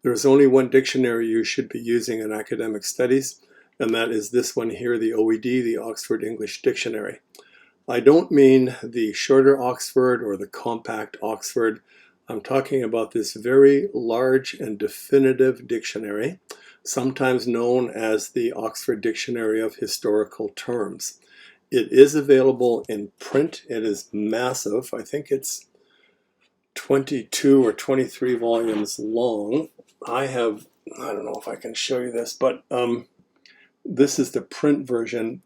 There's only one dictionary you should be using in academic studies, and that is this one here, the OED, the Oxford English Dictionary. I don't mean the shorter Oxford or the compact Oxford. I'm talking about this very large and definitive dictionary, sometimes known as the Oxford Dictionary of Historical Terms. It is available in print. It is massive. I think it's 22 or 23 volumes long. I don't know if I can show you this, but this is the print version.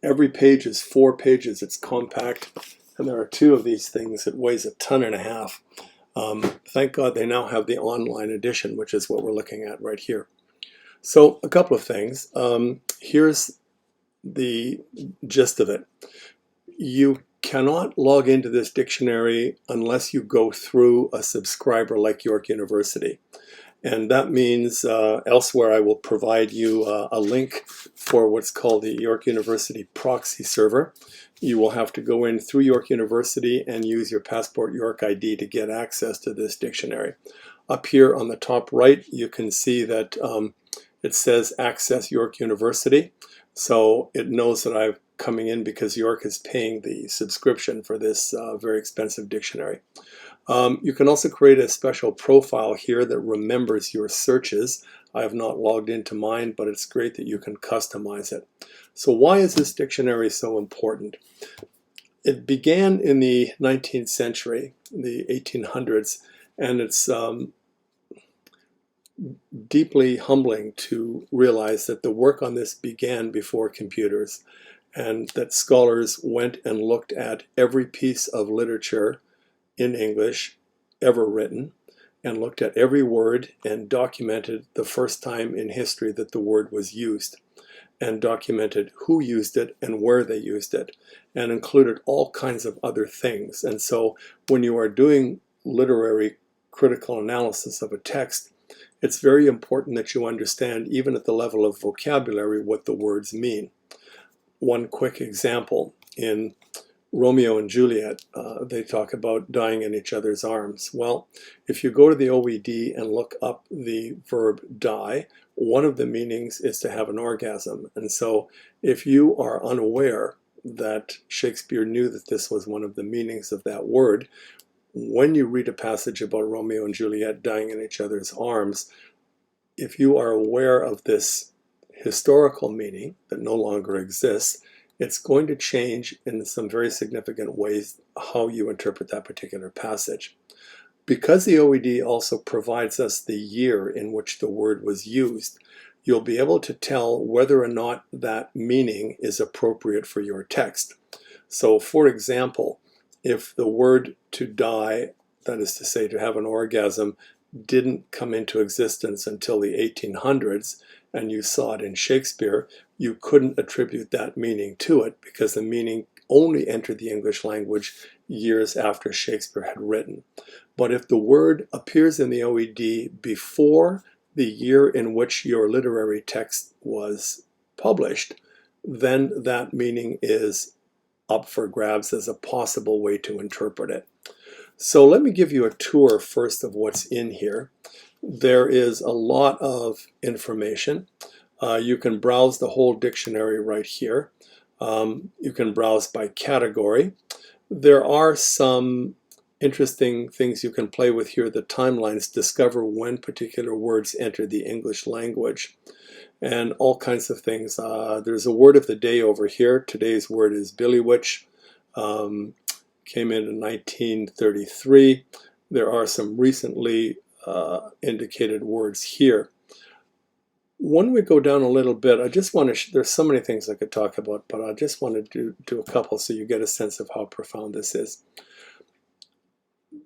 Every page is 4 pages. It's compact, and there are 2 of these things. It weighs 1.5 tons. Thank God they now have the online edition, which is what we're looking at right here. So a couple of things. Here's the gist of it. You cannot log into this dictionary unless you go through a subscriber like York University. And that means elsewhere I will provide you a link for what's called the York University proxy server. You will have to go in through York University and use your Passport York ID to get access to this dictionary. Up here on the top right, you can see that it says Access York University. So it knows that I'm coming in because York is paying the subscription for this very expensive dictionary. You can also create a special profile here that remembers your searches. I have not logged into mine, but it's great that you can customize it. So why is this dictionary so important? It began in the 19th century, the 1800s, and it's deeply humbling to realize that the work on this began before computers, and that scholars went and looked at every piece of literature in English ever written and looked at every word and documented the first time in history that the word was used, and documented who used it and where they used it, and included all kinds of other things. And so when you are doing literary critical analysis of a text, it's very important that you understand, even at the level of vocabulary, what the words mean. One quick example: in Romeo and Juliet, they talk about dying in each other's arms. Well, if you go to the OED and look up the verb die, one of the meanings is to have an orgasm. And so if you are unaware that Shakespeare knew that this was one of the meanings of that word, when you read a passage about Romeo and Juliet dying in each other's arms, if you are aware of this historical meaning that no longer exists, it's going to change in some very significant ways how you interpret that particular passage. Because the OED also provides us the year in which the word was used, you'll be able to tell whether or not that meaning is appropriate for your text. So, for example, if the word to die, that is to say to have an orgasm, didn't come into existence until the 1800s, and you saw it in Shakespeare, you couldn't attribute that meaning to it because the meaning only entered the English language years after Shakespeare had written. But if the word appears in the OED before the year in which your literary text was published, then that meaning is up for grabs as a possible way to interpret it. So let me give you a tour first of what's in here. There is a lot of information. You can browse the whole dictionary right here. You can browse by category. There are some interesting things you can play with here. The timelines discover when particular words entered the English language, and all kinds of things. There's a word of the day over here. Today's word is billywitch. Came in 1933. There are some recently indicated words here. When we go down a little bit, I just want to, there's so many things I could talk about, but I just want to do a couple so you get a sense of how profound this is.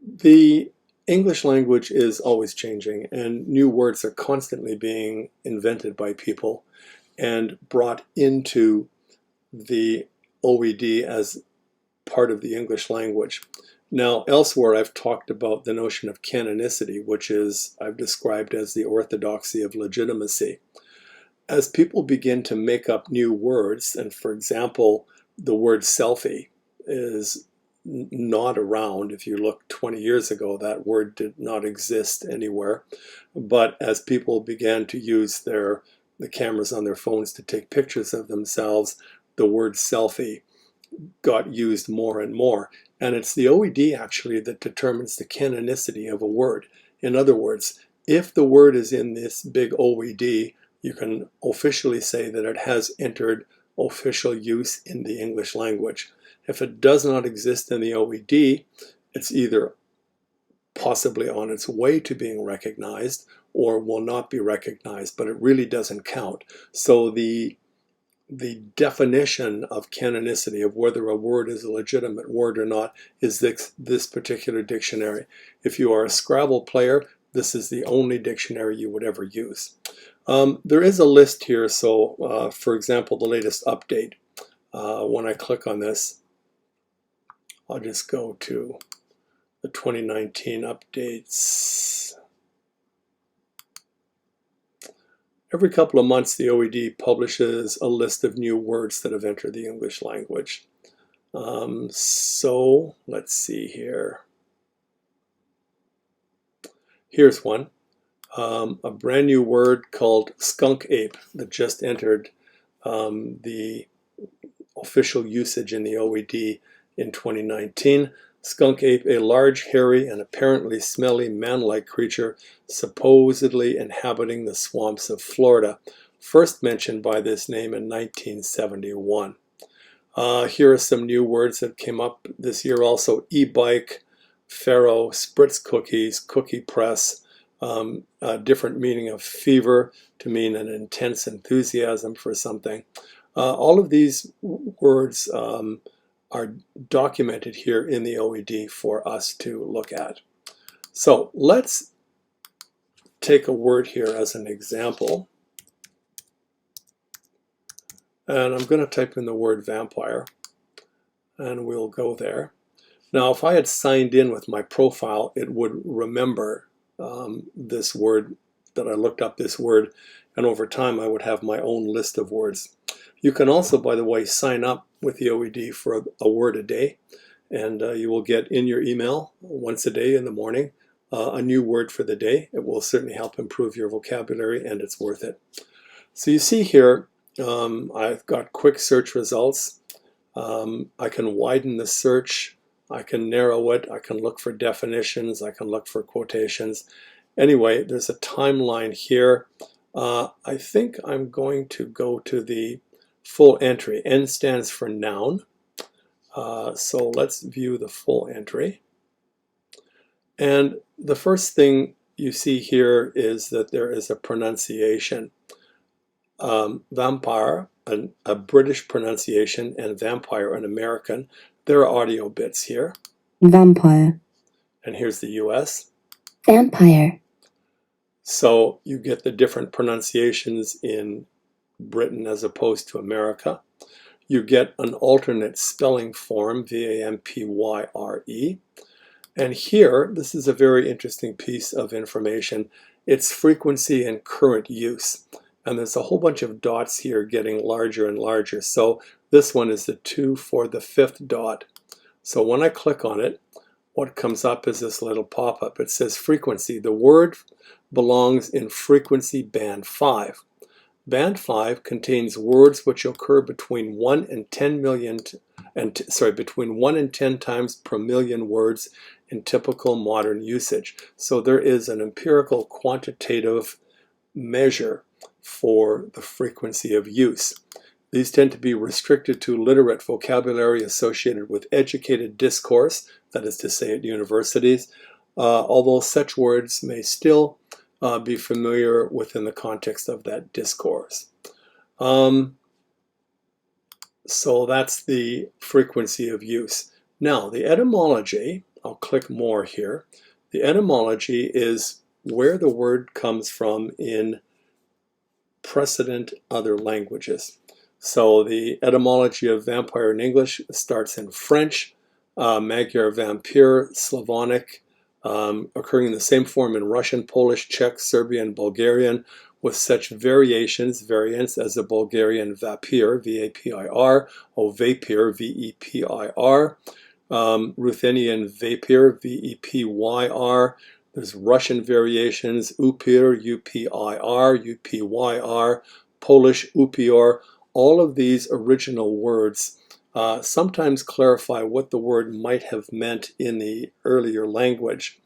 The English language is always changing, and new words are constantly being invented by people and brought into the OED as part of the English language. Now, elsewhere I've talked about the notion of canonicity, which is I've described as the orthodoxy of legitimacy. As people begin to make up new words, and for example, the word selfie is not around. If you look 20 years ago, that word did not exist anywhere. But as people began to use the cameras on their phones to take pictures of themselves, the word selfie got used more and more. And it's the OED actually that determines the canonicity of a word. In other words, if the word is in this big OED, you can officially say that it has entered official use in the English language. If it does not exist in the OED, it's either possibly on its way to being recognized or will not be recognized, but it really doesn't count. So the definition of canonicity, of whether a word is a legitimate word or not, is this particular dictionary. If you are a Scrabble player, this is the only dictionary you would ever use. There is a list here, so for example, the latest update. When I click on this, I'll just go to the 2019 updates. Every couple of months, the OED publishes a list of new words that have entered the English language. So let's see here. Here's one, a brand new word called skunk ape that just entered the official usage in the OED in 2019. Skunk ape, a large, hairy, and apparently smelly man-like creature supposedly inhabiting the swamps of Florida, first mentioned by this name in 1971. Here are some new words that came up this year also: e-bike, Pharaoh, spritz cookies, cookie press, a different meaning of fever to mean an intense enthusiasm for something. All of these words are documented here in the OED for us to look at. So let's take a word here as an example. And I'm going to type in the word vampire, and we'll go there. Now, if I had signed in with my profile, it would remember this word, that I looked up this word, and over time I would have my own list of words. You can also, by the way, sign up with the OED for a word a day, and you will get in your email once a day in the morning a new word for the day. It will certainly help improve your vocabulary, and it's worth it. So you see here, I've got quick search results. I can widen the search, I can narrow it, I can look for definitions, I can look for quotations. Anyway, there's a timeline here. I think I'm going to go to the full entry. N stands for noun. So let's view the full entry. And the first thing you see here is that there is a pronunciation. Vampire, a British pronunciation, and vampire, an American. There are audio bits here. Vampire. And here's the US. Vampire. So you get the different pronunciations in Britain as opposed to America. You get an alternate spelling form, V-A-M-P-Y-R-E. And here, this is a very interesting piece of information. It's frequency and current use. And there's a whole bunch of dots here getting larger and larger. So this one is the 2 for the 5th dot. So when I click on it, what comes up is this little pop-up. It says frequency. The word belongs in frequency band 5. Band 5 contains words which occur between 1 and 10 million, between 1 and 10 times per million words in typical modern usage. So there is an empirical quantitative measure for the frequency of use. These tend to be restricted to literate vocabulary associated with educated discourse, that is to say at universities, although such words may still be familiar within the context of that discourse. So that's the frequency of use. Now, the etymology, I'll click more here. The etymology is where the word comes from in precedent other languages. So the etymology of vampire in English starts in French, Magyar vampire, Slavonic, occurring in the same form in Russian, Polish, Czech, Serbian, Bulgarian, with such variants as the Bulgarian vapir, V-A-P-I-R, or vapir, V-E-P-I-R, Ruthenian Vepyr, V-E-P-Y-R. There's Russian variations, Upyr, U-P-I-R, U-P-Y-R, Polish Upior. All of these original words sometimes clarify what the word might have meant in the earlier language.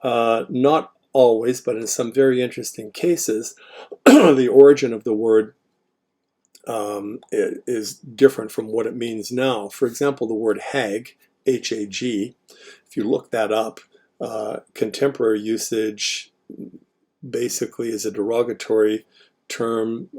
Not always, but in some very interesting cases, the origin of the word is different from what it means now. For example, the word hag, H-A-G, if you look that up, contemporary usage basically is a derogatory term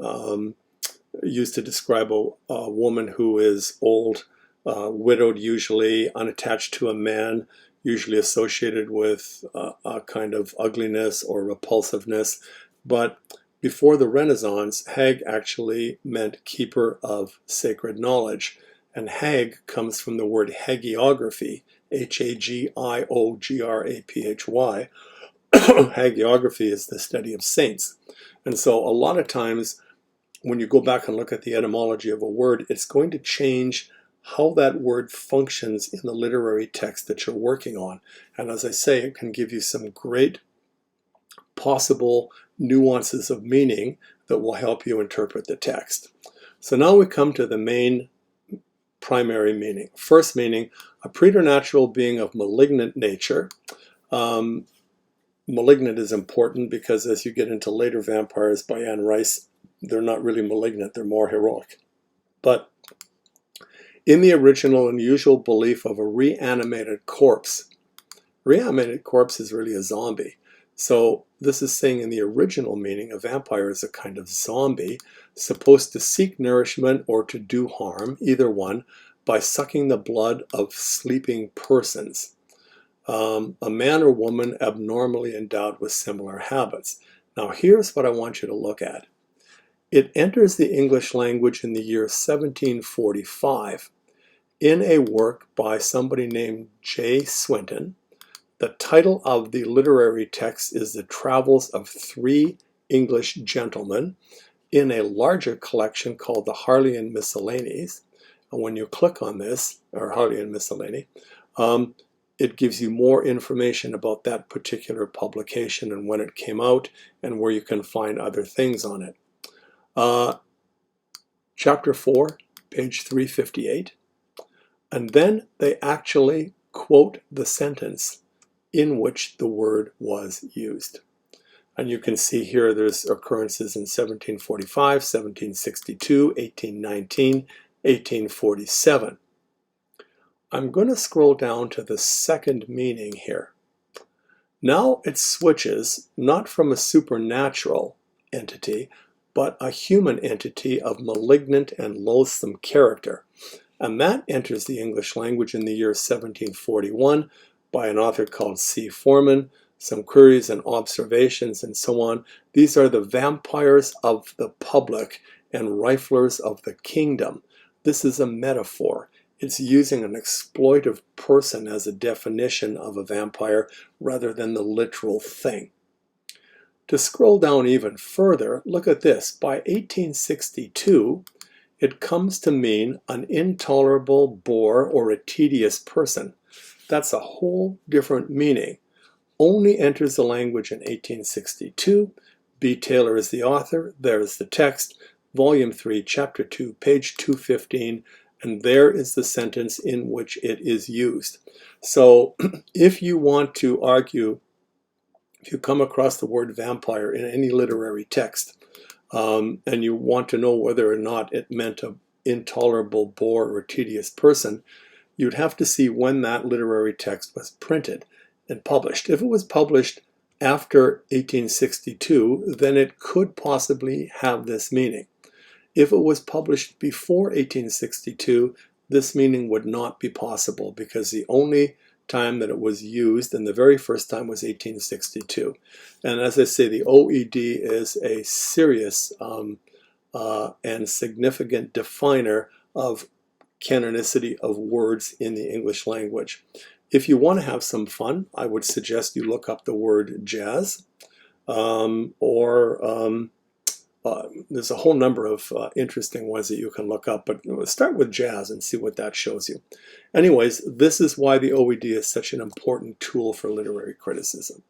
used to describe a woman who is old, widowed usually, unattached to a man, usually associated with a kind of ugliness or repulsiveness. But before the Renaissance, hag actually meant keeper of sacred knowledge. And hag comes from the word hagiography, H-A-G-I-O-G-R-A-P-H-Y. Hagiography is the study of saints. And so a lot of times when you go back and look at the etymology of a word, it's going to change how that word functions in the literary text that you're working on. And as I say, it can give you some great possible nuances of meaning that will help you interpret the text. So now we come to the main primary meaning. First meaning, a preternatural being of malignant nature. Malignant is important because as you get into later vampires by Anne Rice, they're not really malignant, they're more heroic. But in the original and usual belief of a reanimated corpse is really a zombie. So this is saying in the original meaning, a vampire is a kind of zombie supposed to seek nourishment or to do harm, either one, by sucking the blood of sleeping persons. A man or woman abnormally endowed with similar habits. Now here's what I want you to look at. It enters the English language in the year 1745 in a work by somebody named J. Swinton. The title of the literary text is The Travels of Three English Gentlemen in a larger collection called the Harleian Miscellanies. And when you click on this, or Harleian Miscellany, it gives you more information about that particular publication and when it came out and where you can find other things on it. Chapter 4, page 358. And then they actually quote the sentence in which the word was used. And you can see here there's occurrences in 1745, 1762, 1819, 1847. I'm going to scroll down to the second meaning here. Now it switches not from a supernatural entity, but a human entity of malignant and loathsome character. And that enters the English language in the year 1741 by an author called C. Forman, some queries and observations and so on. These are the vampires of the public and riflers of the kingdom. This is a metaphor. It's using an exploitive person as a definition of a vampire rather than the literal thing. To scroll down even further, look at this. By 1862, it comes to mean an intolerable bore or a tedious person. That's a whole different meaning. Only enters the language in 1862. B. Taylor is the author. There's the text, volume 3, chapter 2, page 215, and there is the sentence in which it is used. So if you want to argue, if you come across the word vampire in any literary text, and you want to know whether or not it meant an intolerable bore or tedious person, you'd have to see when that literary text was printed and published. If it was published after 1862, then it could possibly have this meaning. If it was published before 1862, this meaning would not be possible because the only time that it was used, and the very first time was 1862. And as I say, the OED is a serious and significant definer of canonicity of words in the English language. If you want to have some fun, I would suggest you look up the word jazz or There's a whole number of interesting ones that you can look up, but start with jazz and see what that shows you. Anyways, this is why the OED is such an important tool for literary criticism.